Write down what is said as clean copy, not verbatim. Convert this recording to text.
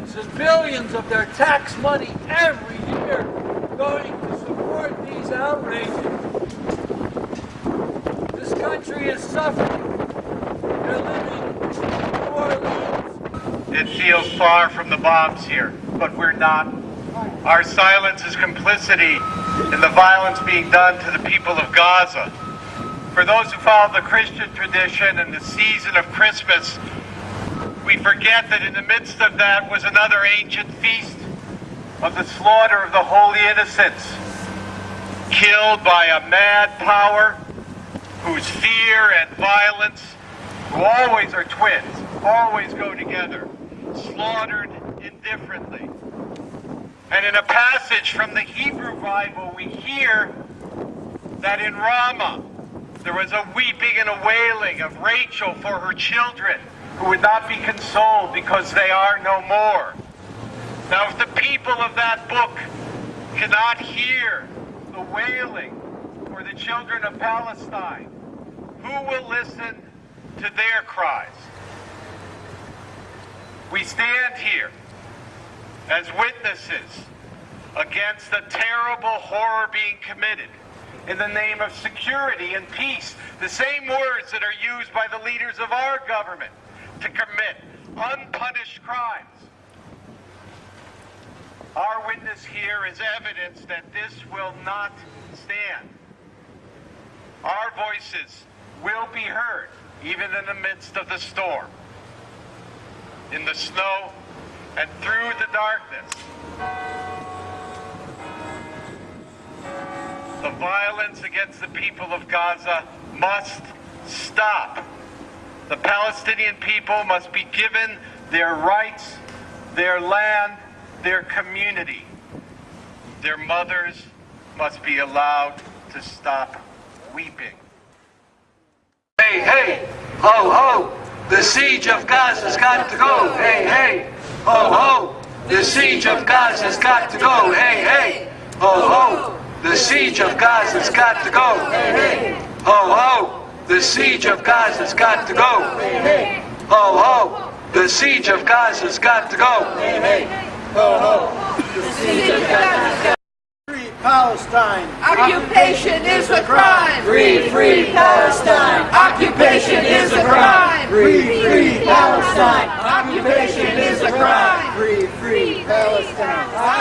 billions and billions of their tax money every year going to support these outrages. This country is suffering. They're living in New Orleans. It feels far from the bombs here, but we're not. Our silence is complicity in the violence being done to the people of Gaza. For those who follow the Christian tradition and the season of Christmas, we forget that in the midst of that was another ancient feast of the slaughter of the holy innocents, killed by a mad power whose fear and violence, who always are twins, always go together, slaughtered indifferently. And in a passage from the Hebrew Bible, we hear that in Ramah, there was a weeping and a wailing of Rachel for her children who would not be consoled because they are no more. Now, if the people of that book cannot hear the wailing for the children of Palestine, who will listen to their cries? We stand here as witnesses against the terrible horror being committed in the name of security and peace, the same words that are used by the leaders of our government to commit unpunished crimes. Our witness here is evidence that this will not stand. Our voices will be heard, even in the midst of the storm, in the snow, and through the darkness. The violence against the people of Gaza must stop. The Palestinian people must be given their rights, their land, their community. Their mothers must be allowed to stop weeping. Hey, hey, ho, ho, the siege of Gaza's got to go. Hey, hey, ho, ho, the siege of Gaza's got to go. Hey, hey, ho, ho, the siege of Gaza's got to go. Hey, hey, ho, ho, the siege of Gaza's got to go. Hey, hey, ho, ho, the siege of Gaza's got to go. Hey, hey, ho, ho, the siege of Gaza's got to go. Free Palestine! Occupation is a crime! Free, free Palestine! Occupation is a crime! Free, free Palestine! Occupation is a crime! Free, free Palestine!